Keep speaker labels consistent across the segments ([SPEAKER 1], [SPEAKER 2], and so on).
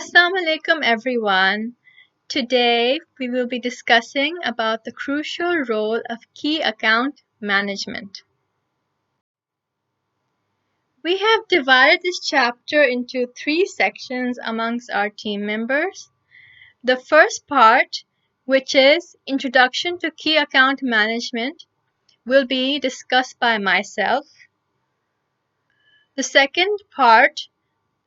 [SPEAKER 1] Assalamu alaikum everyone. Today we will be discussing about the crucial role of key account management. We have divided this chapter into 3 sections amongst our team members. The first part, which is Introduction to Key Account Management, will be discussed by myself. The second part,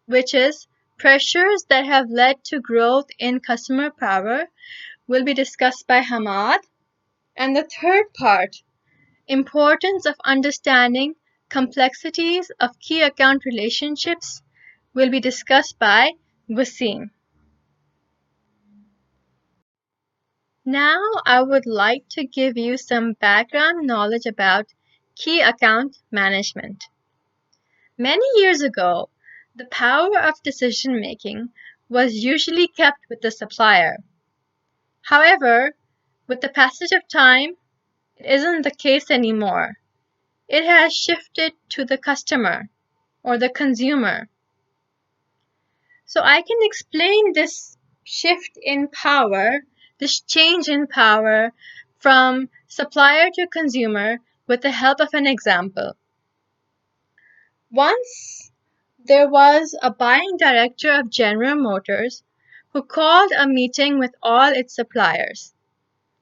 [SPEAKER 1] which is Pressures that have led to growth in customer power, will be discussed by Hammad. And the third part, Importance of understanding complexities of key account relationships, will be discussed by Waseem. Now I would like to give you some background knowledge about key account management. Many years ago, the power of decision making was usually kept with the supplier. However, with the passage of time, it isn't the case anymore. It has shifted to the customer or the consumer. So I can explain this shift in power, this change in power from supplier to consumer with the help of an example. Once there was a buying director of General Motors who called a meeting with all its suppliers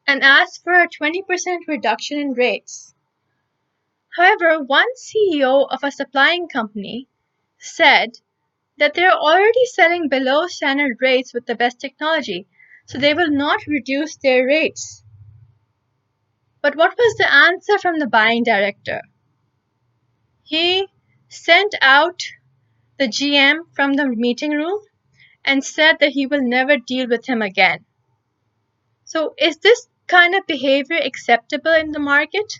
[SPEAKER 1] and asked for a 20% reduction in rates. However, one CEO of a supplying company said that they're already selling below standard rates with the best technology, so they will not reduce their rates. But what was the answer from the buying director? He sent out the GM from the meeting room and said that he will never deal with him again. So is this kind of behavior acceptable in the market?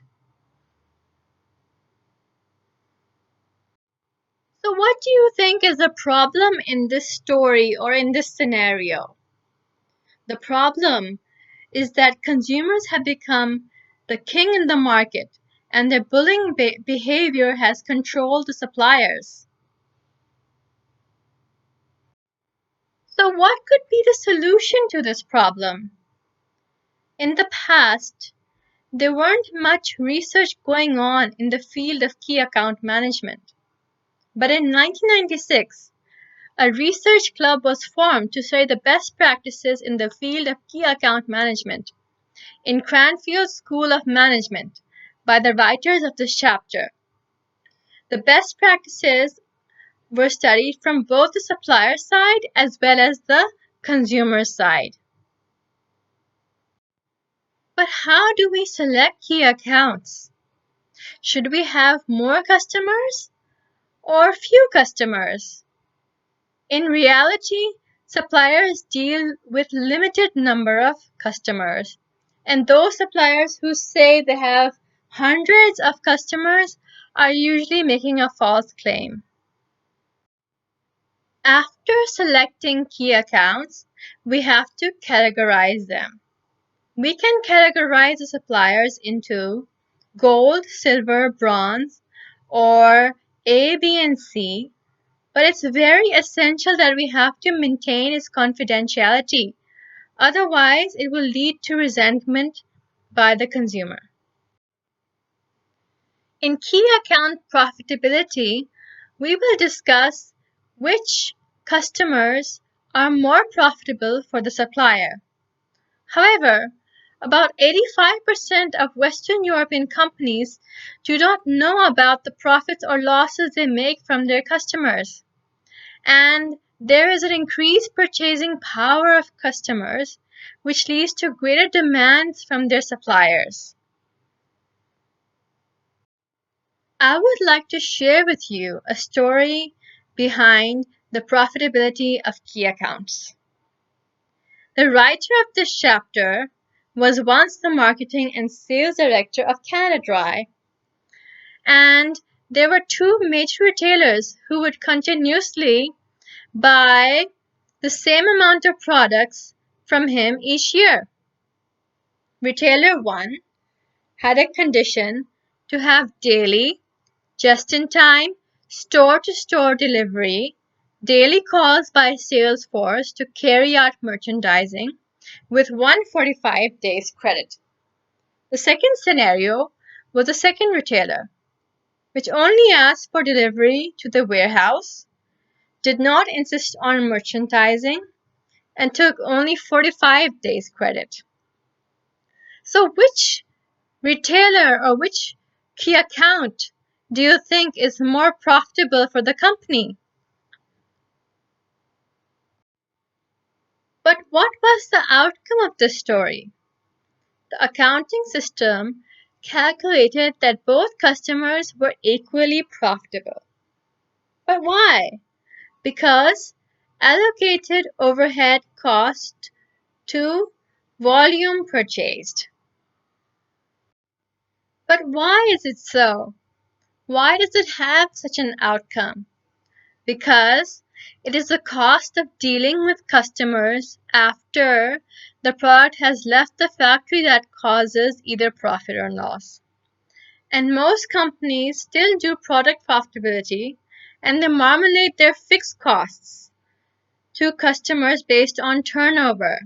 [SPEAKER 1] So what do you think is the problem in this story or in this scenario? The problem is that consumers have become the king in the market and their bullying behavior has controlled the suppliers. So what could be the solution to this problem? In the past, there weren't much research going on in the field of key account management. But in 1996, a research club was formed to study the best practices in the field of key account management in Cranfield School of Management by the writers of this chapter. The best practices were studied from both the supplier side as well as the consumer side. But how do we select key accounts? Should we have more customers or few customers? In reality, suppliers deal with limited number of customers, and those suppliers who say they have hundreds of customers are usually making a false claim. After selecting key accounts, we have to categorize them. We can categorize the suppliers into gold, silver, bronze, or A, B, and C, but it's very essential that we have to maintain its confidentiality. Otherwise, it will lead to resentment by the consumer. In key account profitability, we will discuss which customers are more profitable for the supplier. However, about 85% of Western European companies do not know about the profits or losses they make from their customers. And there is an increased purchasing power of customers, which leads to greater demands from their suppliers. I would like to share with you a story behind the profitability of key accounts. The writer of this chapter was once the marketing and sales director of Canada Dry, and there were 2 major retailers who would continuously buy the same amount of products from him each year. Retailer 1 had a condition to have daily, just-in-time, store-to-store delivery daily calls by Salesforce to carry out merchandising with 145 days credit. The second scenario was a second retailer, which only asked for delivery to the warehouse, did not insist on merchandising, and took only 45 days credit. So which retailer or which key account do you think is more profitable for the company? But what was the outcome of this story? The accounting system calculated that both customers were equally profitable. But why? Because allocated overhead cost to volume purchased. But why is it so? Why does it have such an outcome? Because it is the cost of dealing with customers after the product has left the factory that causes either profit or loss. And most companies still do product profitability and they marmalade their fixed costs to customers based on turnover,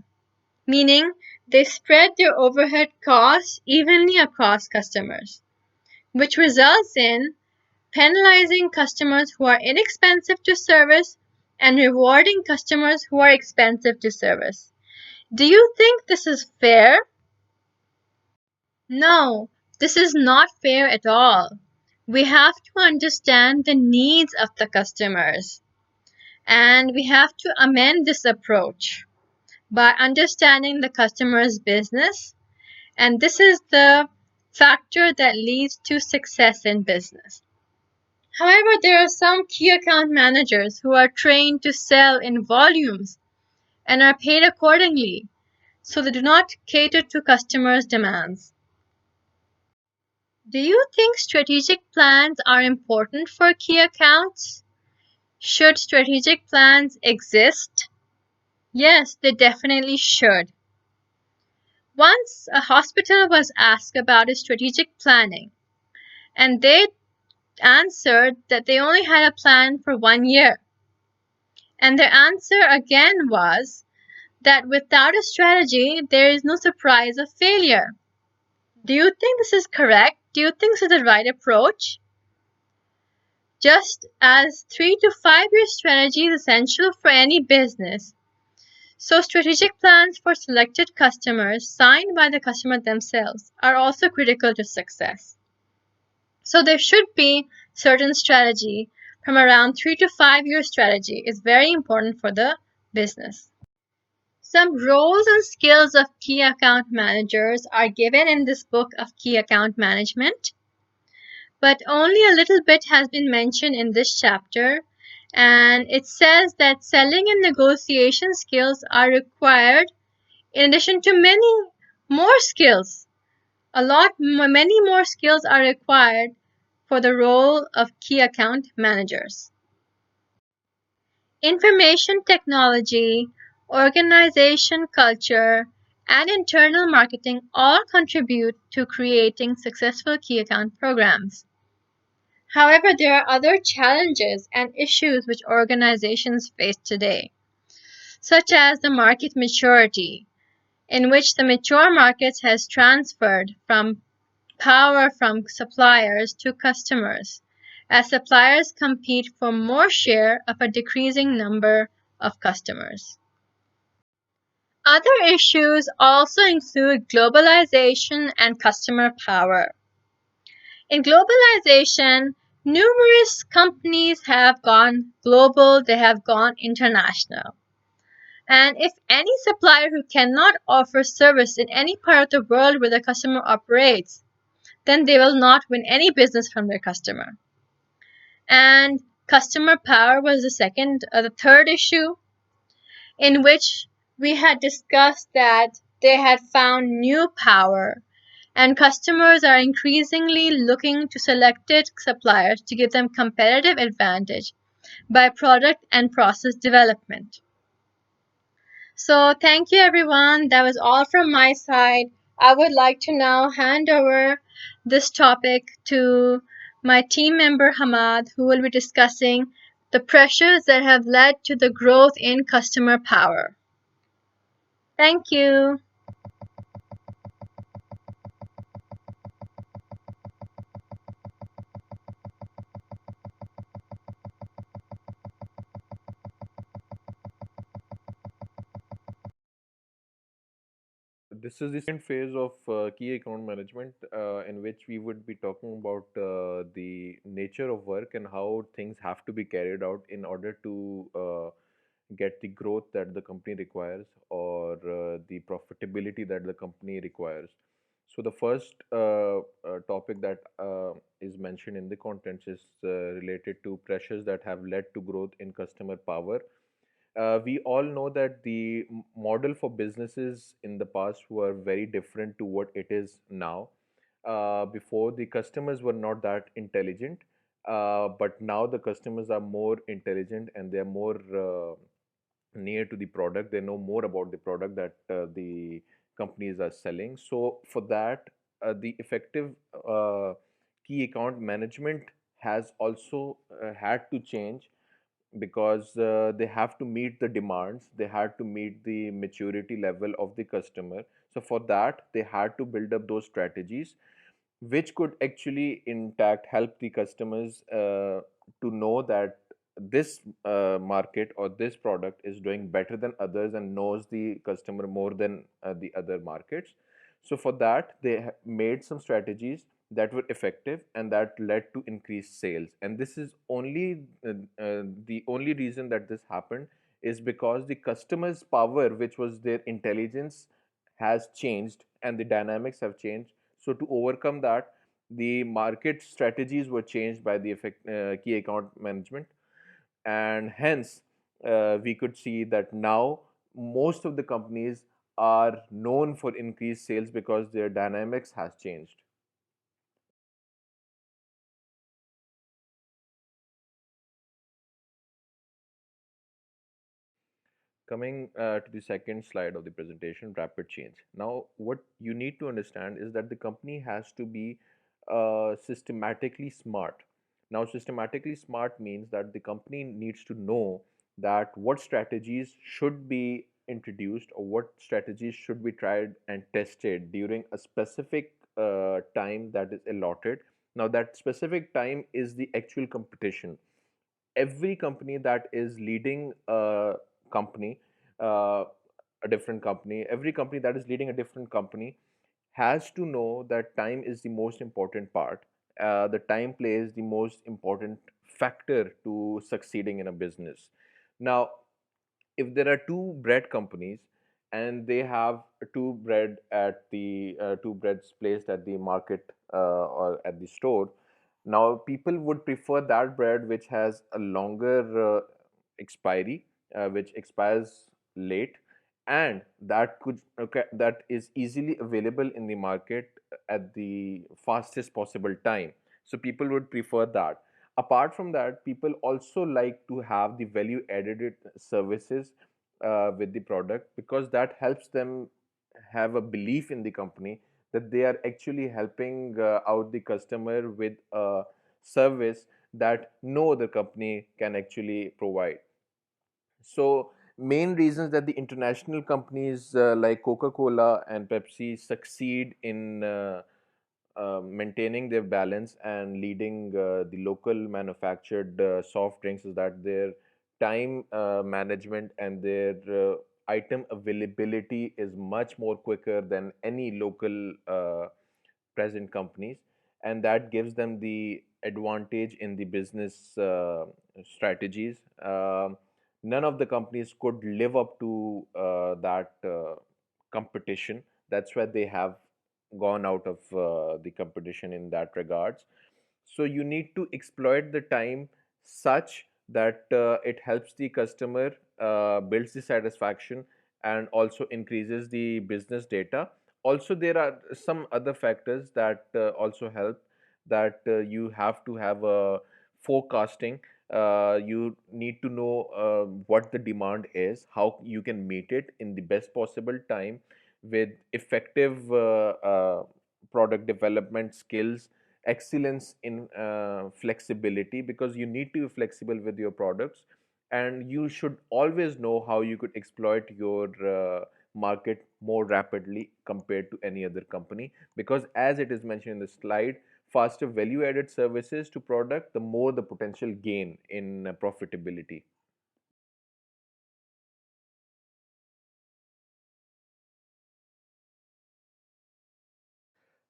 [SPEAKER 1] meaning they spread their overhead costs evenly across customers, which results in penalizing customers who are inexpensive to service and rewarding customers who are expensive to service. Do you think this is fair? No, this is not fair at all. We have to understand the needs of the customers and we have to amend this approach by understanding the customer's business, and this is the factor that leads to success in business. However, there are some key account managers who are trained to sell in volumes and are paid accordingly, so they do not cater to customers' demands. Do you think strategic plans are important for key accounts? Should strategic plans exist? Yes, they definitely should. Once a hospital was asked about its strategic planning, and they answered that they only had a plan for 1 year. And their answer again was that without a strategy, there is no surprise of failure. Do you think this is correct? Do you think this is the right approach? Just as 3 to 5 year strategy is essential for any business, so strategic plans for selected customers signed by the customer themselves are also critical to success. So there should be certain strategy from around 3 to 5 year strategy is very important for the business. Some roles and skills of key account managers are given in this book of key account management, but only a little bit has been mentioned in this chapter, and it says that selling and negotiation skills are required in addition to many more skills. Many more skills are required for the role of key account managers. Information technology, organization culture, and internal marketing all contribute to creating successful key account programs. However, there are other challenges and issues which organizations face today, such as the market maturity, in which the mature markets has transferred from power from suppliers to customers, as suppliers compete for more share of a decreasing number of customers. Other issues also include globalization and customer power. In globalization, numerous companies have gone global, they have gone international. And if any supplier who cannot offer service in any part of the world where the customer operates, then they will not win any business from their customer. And customer power was the third issue, in which we had discussed that they had found new power and customers are increasingly looking to selected suppliers to give them competitive advantage by product and process development. So thank you everyone. That was all from my side. I would like to now hand over this topic to my team member Hamad, who will be discussing the pressures that have led to the growth in customer power. Thank you.
[SPEAKER 2] This is the second phase of key account management, in which we would be talking about the nature of work and how things have to be carried out in order to get the growth that the company requires, or the profitability that the company requires. So, the first topic that is mentioned in the contents is related to pressures that have led to growth in customer power. We all know that the model for businesses in the past were very different to what it is now. Before, the customers were not that intelligent, but now the customers are more intelligent and they are more near to the product. They know more about the product that the companies are selling. So, for that, the effective key account management has also had to change, because they have to meet the demands, they had to meet the maturity level of the customer. So for that, they had to build up those strategies which could actually intact help the customers to know that this market or this product is doing better than others and knows the customer more than the other markets. So for that, they made some strategies that were effective and that led to increased sales. And this is only the only reason that this happened is because the customer's power, which was their intelligence, has changed and the dynamics have changed. So to overcome that, the market strategies were changed by the key account management, and hence we could see that now most of the companies are known for increased sales because their dynamics has changed. Coming to the second slide of the presentation, rapid change. Now, what you need to understand is that the company has to be systematically smart. Now, systematically smart means that the company needs to know that what strategies should be introduced or what strategies should be tried and tested during a specific time that is allotted. Now, that specific time is the actual competition. Every company that is leading a company, uh, a different company, every company that is leading a different company has to know that time is the most important part. The time plays the most important factor to succeeding in a business. Now, if there are two bread companies and they have two bread at the two breads placed at the market or at the store, now people would prefer that bread which has a longer expiry, which expires late, and that could okay, that is easily available in the market at the fastest possible time. So people would prefer that. Apart from that, people also like to have the value added services with the product, because that helps them have a belief in the company that they are actually helping out the customer with a service that no other company can actually provide. So, main reasons that the international companies like Coca-Cola and Pepsi succeed in maintaining their balance and leading the local manufactured soft drinks is that their time management and their item availability is much more quicker than any local present companies, and that gives them the advantage in the business strategies. None of the companies could live up to that competition. That's why they have gone out of the competition in that regards. So you need to exploit the time such that it helps the customer, builds the satisfaction, and also increases the business data. Also, there are some other factors that also help, that you have to have a forecasting. You need to know what the demand is, how you can meet it in the best possible time with effective product development skills excellence in flexibility, because you need to be flexible with your products, and you should always know how you could exploit your market more rapidly compared to any other company, because as it is mentioned in the slide, faster value added services to product, the more the potential gain in profitability.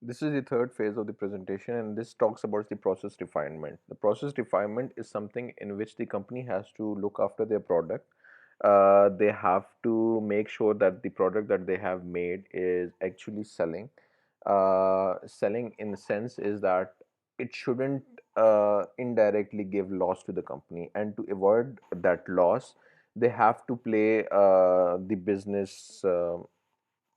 [SPEAKER 2] This is the third phase of the presentation, and this talks about the process refinement. The process refinement is something in which the company has to look after their product. They have to make sure that the product that they have made is actually selling. Selling in the sense is that it shouldn't indirectly give loss to the company, and to avoid that loss, they have to play the business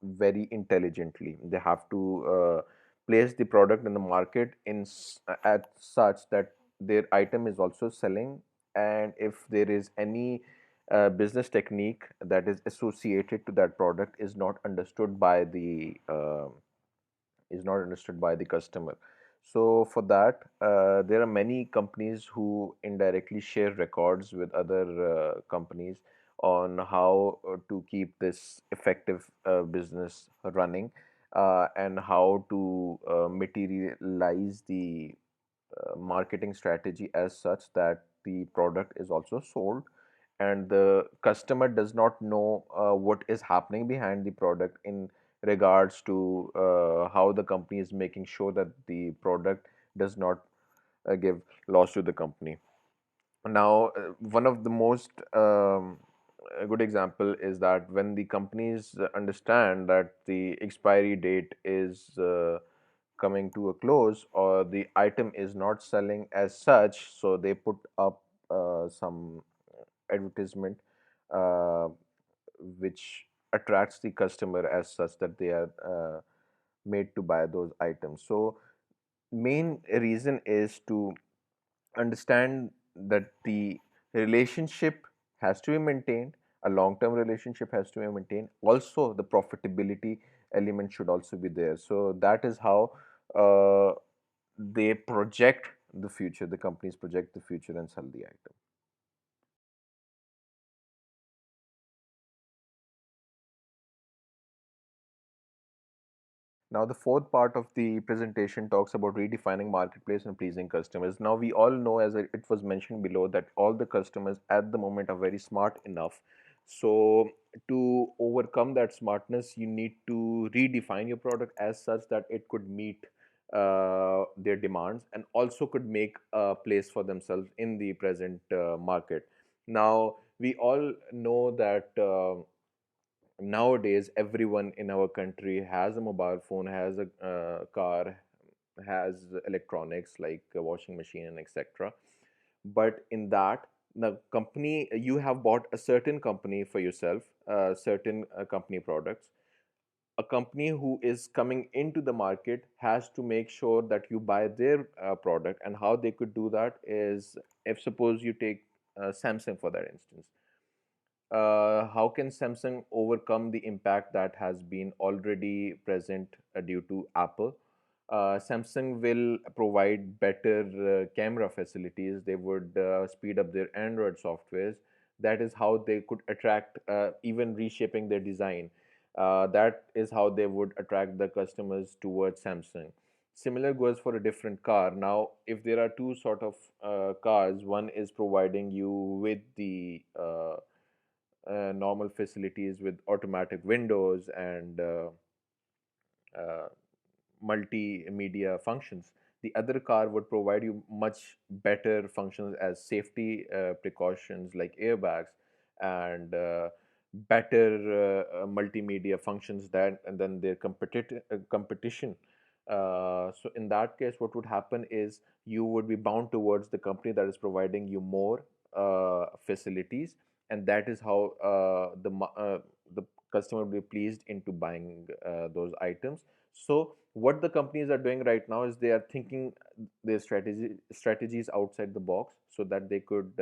[SPEAKER 2] very intelligently. They have to place the product in the market at such that their item is also selling, and if there is any business technique that is associated to that product is not understood by the customer. So for that, there are many companies who indirectly share records with other companies on how to keep this effective business running, and how to materialize the marketing strategy as such that the product is also sold, and the customer does not know what is happening behind the product in regards to how the company is making sure that the product does not give loss to the company. Now, one of the most a good example is that when the companies understand that the expiry date is coming to a close, or the item is not selling as such, so they put up some advertisement uh, which attracts the customer as such that they are made to buy those items. So main reason is to understand that the relationship has to be maintained, a long term relationship has to be maintained, also the profitability element should also be there. So that is how uh, they project the future, the companies project the future and sell the item. Now, the fourth part of the presentation talks about redefining marketplace and pleasing customers. Now, we all know, as it was mentioned below, that all the customers at the moment are very smart enough. So, to overcome that smartness, you need to redefine your product as such that it could meet their demands and also could make a place for themselves in the present market. Now, we all know that. Nowadays everyone in our country has a mobile phone, has a car, has electronics like a washing machine and etc. But in that, the company, you have bought a certain company for yourself, certain company products. A company who is coming into the market has to make sure that you buy their product, and how they could do that is, if suppose you take Samsung for that instance, how can Samsung overcome the impact that has been already present due to Apple? Samsung will provide better camera facilities. They would speed up their Android softwares. That is how they could attract, even reshaping their design. That is how they would attract the customers towards Samsung. Similar goes for a different car. Now, if there are two sort of cars, one is providing you with the normal facilities with automatic windows and uh, multimedia functions. The other car would provide you much better functions as safety precautions like airbags and better multimedia functions than and then their competition. So in that case, what would happen is you would be bound towards the company that is providing you more facilities, and that is how the customer will be pleased into buying those items. So what the companies are doing right now is they are thinking their strategies outside the box so that they could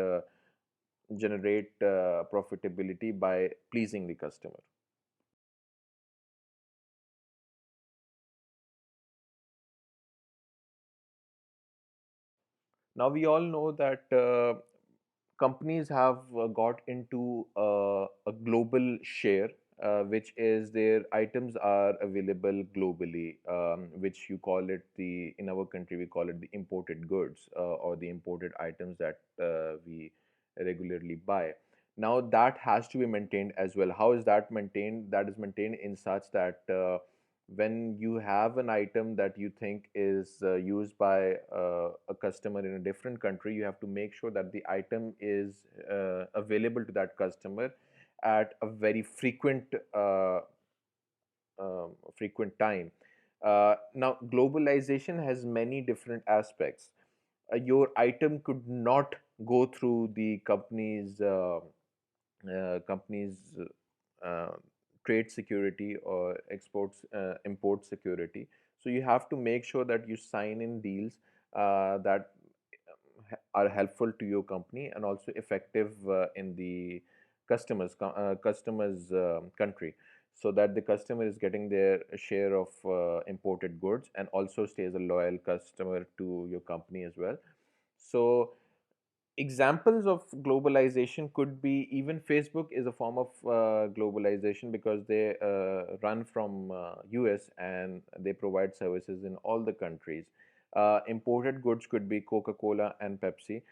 [SPEAKER 2] generate profitability by pleasing the customer. Now we all know that companies have got into a global share, which is their items are available globally, which you call it the in our country we call it the imported goods, or the imported items that we regularly buy. Now that has to be maintained as well. How is that maintained? That is maintained in such that when you have an item that you think is used by a customer in a different country, you have to make sure that the item is available to that customer at a very frequent time. Now, globalization has many different aspects. Your item could not go through the company's uh, trade security or exports import security. So you have to make sure that you sign in deals that are helpful to your company and also effective in the customers country, so that the customer is getting their share of imported goods and also stays a loyal customer to your company as well. So examples of globalization could be, even Facebook is a form of globalization, because they run from US and they provide services in all the countries. Imported goods could be Coca-Cola and Pepsi.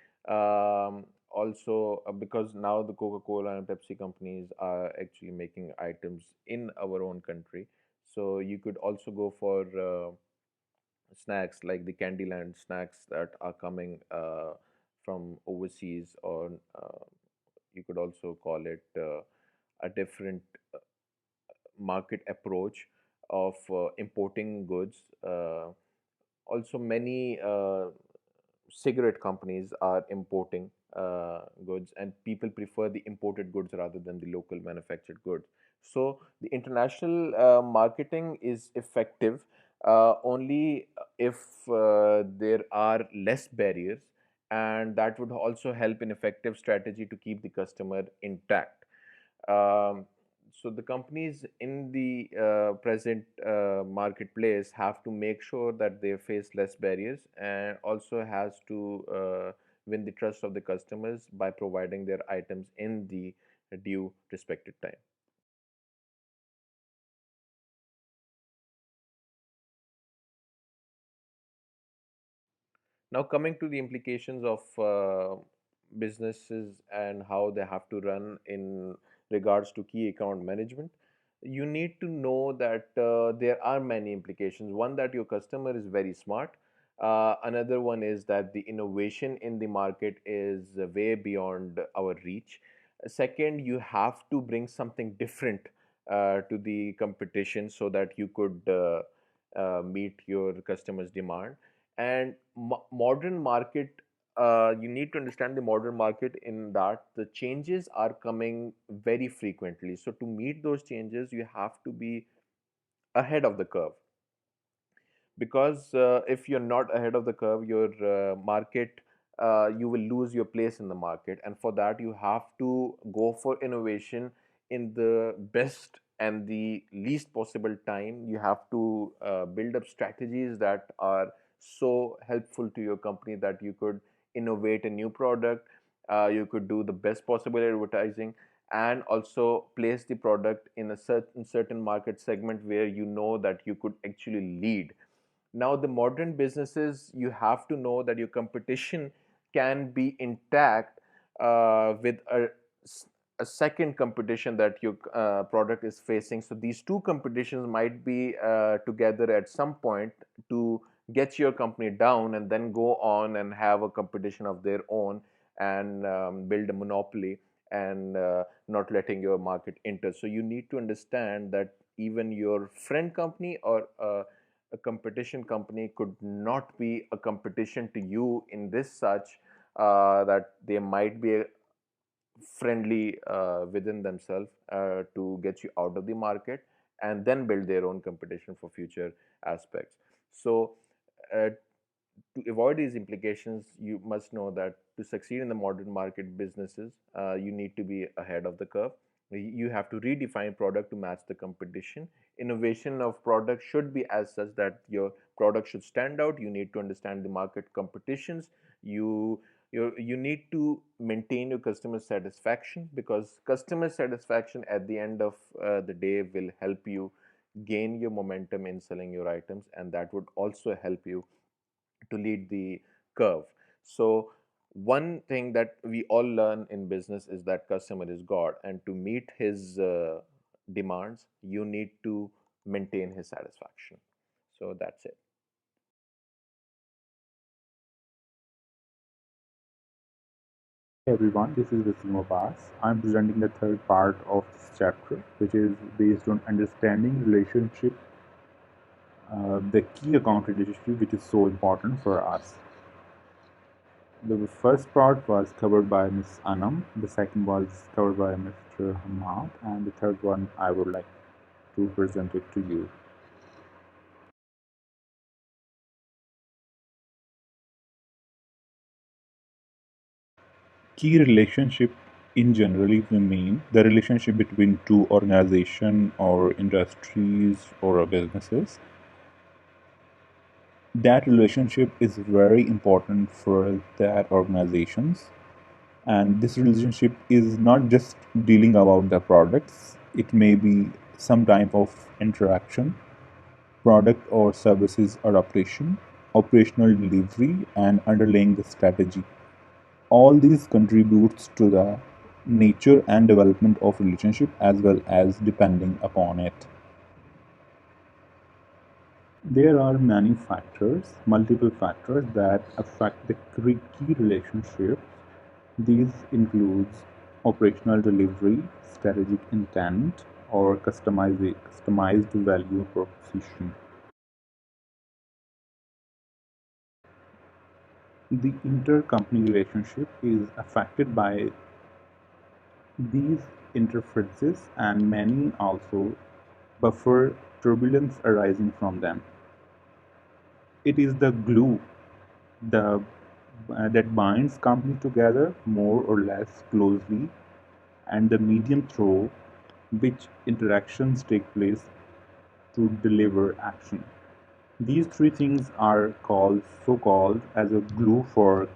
[SPEAKER 2] Also, because now the Coca-Cola and Pepsi companies are actually making items in our own country, so you could also go for snacks like the Candyland snacks that are coming from overseas, or you could also call it a different market approach of importing goods. Also, many cigarette companies are importing goods, and people prefer the imported goods rather than the local manufactured goods. So the international marketing is effective only if there are less barriers, and that would also help in effective strategy to keep the customer intact. um, so the companies in the present marketplace have to make sure that they face less barriers, and also has to win the trust of the customers by providing their items in the due respected time. Now, coming to the implications of businesses and how they have to run in regards to key account management, you need to know that there are many implications. One, that your customer is very smart. Another one is that the innovation in the market is way beyond our reach. Second, you have to bring something different to the competition so that you could meet your customers' demand. And modern market, you need to understand the modern market in that the changes are coming very frequently. So to meet those changes, you have to be ahead of the curve, because if you're not ahead of the curve, your market, you will lose your place in the market, and for that you have to go for innovation in the best and the least possible time. You have to build up strategies that are so helpful to your company that you could innovate a new product, you could do the best possible advertising, and also place the product in a certain market segment where you know that you could actually lead. Now, the modern businesses, you have to know that your competition can be intact with a second competition that your product is facing. So these two competitions might be together at some point to get your company down, and then go on and have a competition of their own, and build a monopoly, and not letting your market enter. So you need to understand that even your friend company or a competition company could not be a competition to you in this such that they might be friendly within themselves to get you out of the market, and then build their own competition for future aspects. So uh, to avoid these implications, you must know that to succeed in the modern market businesses, you need to be ahead of the curve. You have to redefine product to match the competition. Innovation of product should be as such that your product should stand out. You need to understand the market competitions. You need to maintain your customer satisfaction, because customer satisfaction at the end of the day will help you gain your momentum in selling your items, and that would also help you to lead the curve. So one thing that we all learn in business is that customer is God, and to meet his demands, you need to maintain his satisfaction. So that's it.
[SPEAKER 3] Hey everyone, this is Waseem. I'm presenting the third part of this chapter, which is based on understanding relationship, the key account relationship, which is so important for us. The first part was covered by Ms. Anam, the second was covered by Mr. Hamad, and the third one I would like to present it to you. Key relationship in generally we mean the relationship between two organization or industries or businesses. That relationship is very important for that organizations, and this relationship is not just dealing about the products. It may be some type of interaction, product or services adaptation, operational delivery, and underlying the strategy. All these contributes to the nature and development of relationship as well as depending upon it. There are many factors, multiple factors that affect the key relationships. These includes operational delivery, strategic intent, or customized value proposition. The intercompany relationship is affected by these interferences, and many also buffer turbulence arising from them. It is the glue the that binds companies together more or less closely, and the medium through which interactions take place to deliver action. These three things are called so-called as a glue for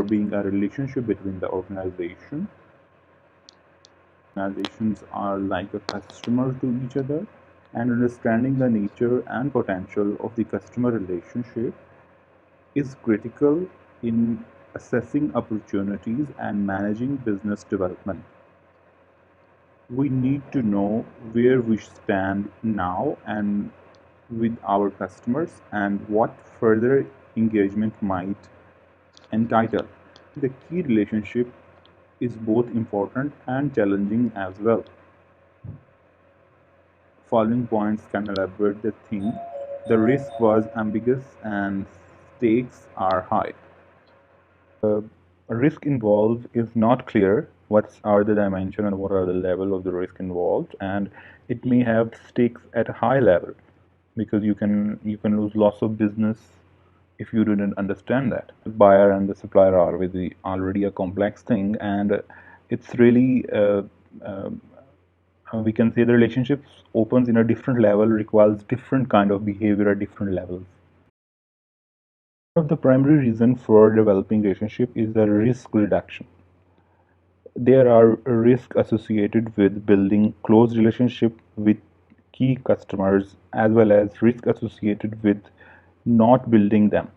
[SPEAKER 3] being a relationship between the organization. Organizations are like a customer to each other, and understanding the nature and potential of the customer relationship is critical in assessing opportunities and managing business development. We need to know where we stand now and with our customers and what further engagement might entitle. The key relationship is both important and challenging as well. Following points can elaborate the theme. The risk was ambiguous and stakes are high. The risk involved is not clear. What are the dimension and what are the level of the risk involved, and it may have stakes at a high level because you can lose lots of business if you didn't understand that. The buyer and the supplier are with the already a complex thing, and it's really uh, we can say the relationships opens in a different level, requires different kind of behavior at different levels. One of the primary reasons for developing relationship is the risk reduction. There are risks associated with building close relationship with key customers as well as risk associated with not building them.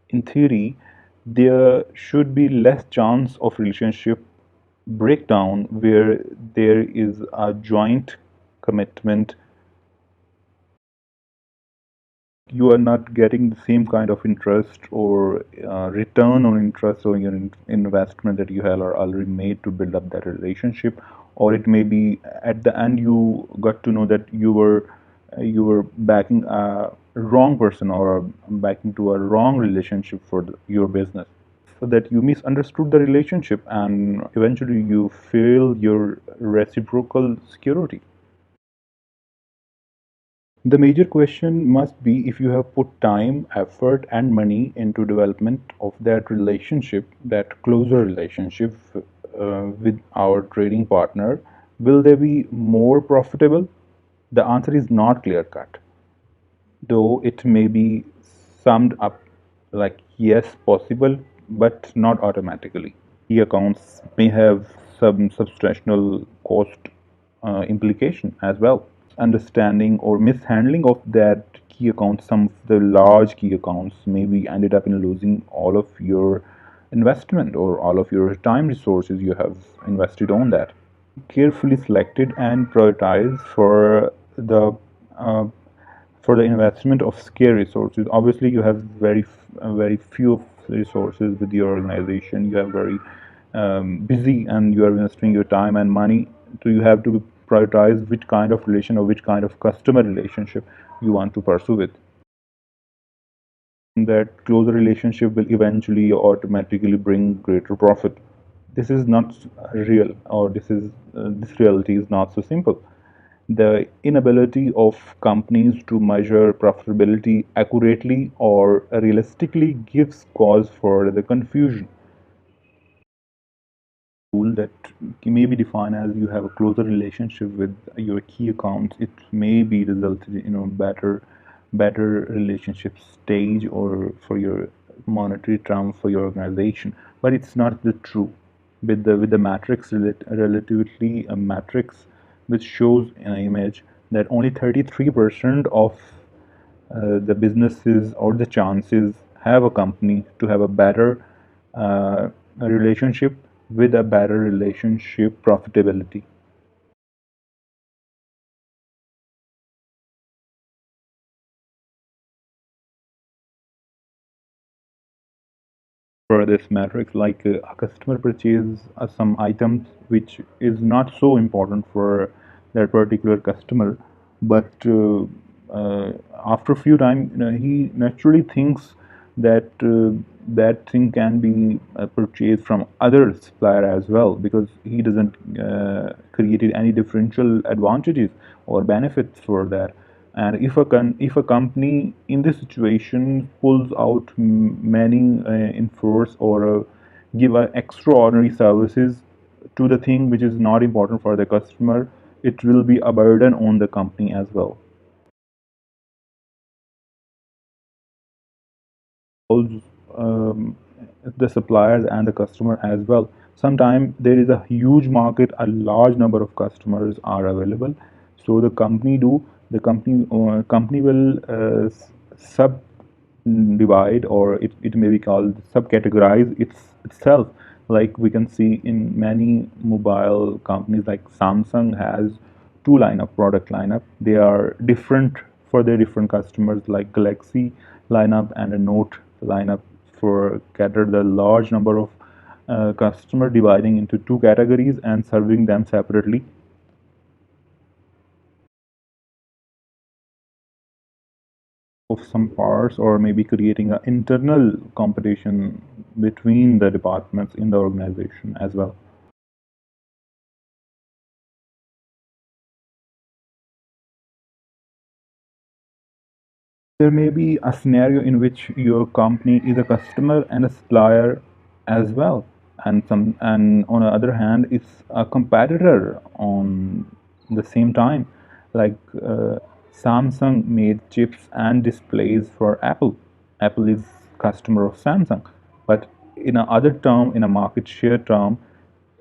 [SPEAKER 3] In theory, there should be less chance of relationship breakdown where there is a joint commitment. You are not getting the same kind of interest or return on interest on your investment that you have already made to build up that relationship, or it may be at the end you got to know that you were backing a wrong person or backing to a wrong relationship for your business, so that you misunderstood the relationship and eventually you fail your reciprocal security. The major question must be if you have put time, effort, and money into development of that relationship, that closer relationship with our trading partner, will they be more profitable? The answer is not clear cut, though it may be summed up like yes, possible, but not automatically. Key accounts may have some substantial cost implication as well. Understanding or mishandling of that key account, some of the large key accounts maybe ended up in losing all of your investment or all of your time resources you have invested on that. Carefully selected and prioritized the uh, for the investment of scarce resources. Obviously, you have very few resources with your organization. You are very busy, and you are investing your time and money. So you have to prioritize which kind of relation or which kind of customer relationship you want to pursue with. That closer relationship will eventually automatically bring greater profit. This is not real, or this reality is not so simple. The inability of companies to measure profitability accurately or realistically gives cause for the confusion. Tool that may be defined as you have a closer relationship with your key accounts, it may be resulted in a better relationship stage or for your monetary term for your organization, but it's not the true. With the matrix relatively a matrix which shows an image that only 33% of the businesses or the chances have a company to have a better relationship with a better relationship profitability. For this matrix, like a customer purchase some items which is not so important for that particular customer, but after a few time, he naturally thinks that that thing can be purchased from other supplier as well, because he doesn't created any differential advantages or benefits for that. And if a company in this situation pulls out many enforce or give extraordinary services to the thing which is not important for the customer, it will be a burden on the company as well. Involves the suppliers and the customer as well. Sometimes there is a huge market, a large number of customers are available. So the company will sub divide, or it may be called subcategorize itself. Like we can see in many mobile companies, like Samsung has two product lineup. They are different for their different customers, like Galaxy lineup and a Note lineup for cater the large number of customer, dividing into two categories and serving them separately. Of some parts, or maybe creating an internal competition between the departments in the organization as well. There may be a scenario in which your company is a customer and a supplier as well, and on the other hand, it's a competitor on the same time. Like Samsung made chips and displays for Apple. Apple is customer of Samsung, but in a other term, in a market share term,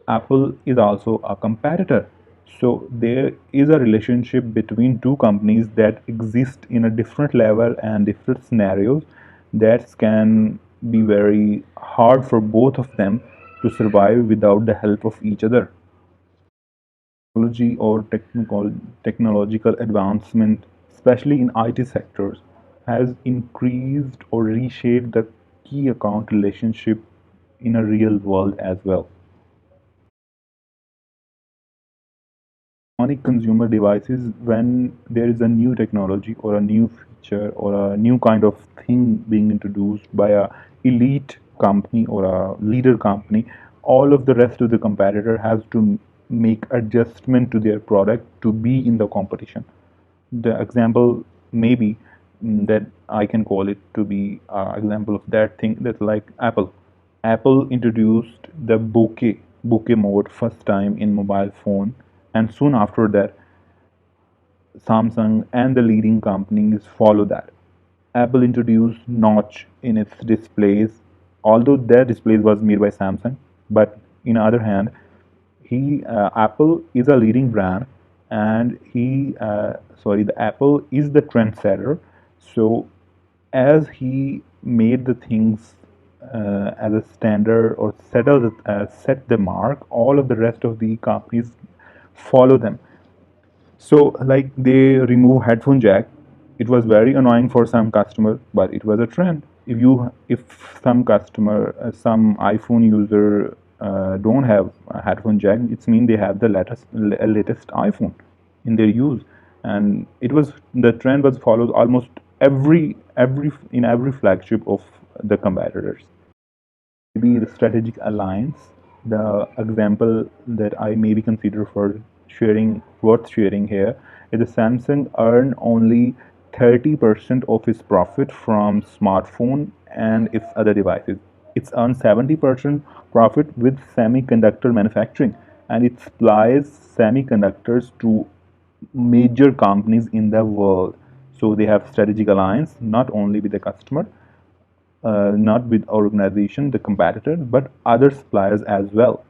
[SPEAKER 3] Apple is also a competitor. So there is a relationship between two companies that exist in a different level and different scenarios that can be very hard for both of them to survive without the help of each other. Technology or technological advancement, especially in IT sectors, has increased or reshaped the key account relationship in a real world as well. Electronic consumer devices, when there is a new technology or a new feature or a new kind of thing being introduced by a elite company or a leader company, all of the rest of the competitor has to make adjustment to their product to be in the competition. The example maybe that I can call it to be example of that thing, that like Apple. Apple introduced the bokeh mode first time in mobile phone, and soon after that, Samsung and the leading companies follow that. Apple introduced notch in its displays, although their displays was made by Samsung. But in other hand, he Apple is a leading brand, and the Apple is the trendsetter. So as he made the things as a standard or set the mark, all of the rest of the companies follow them. So like they remove headphone jack. It was very annoying for some customer, but it was a trend. If some customer, some iPhone user don't have a headphone jack, it's mean they have the latest iPhone in their use, and the trend was followed almost every flagship of the competitors. Maybe the strategic alliance. The example that I maybe consider for worth sharing here is that Samsung earned only 30% of its profit from smartphone and its other devices. It's earned 70% profit with semiconductor manufacturing, and it supplies semiconductors to major companies in the world. So they have strategic alliance not only with the customer, not with our organization, the competitors, but other suppliers as well.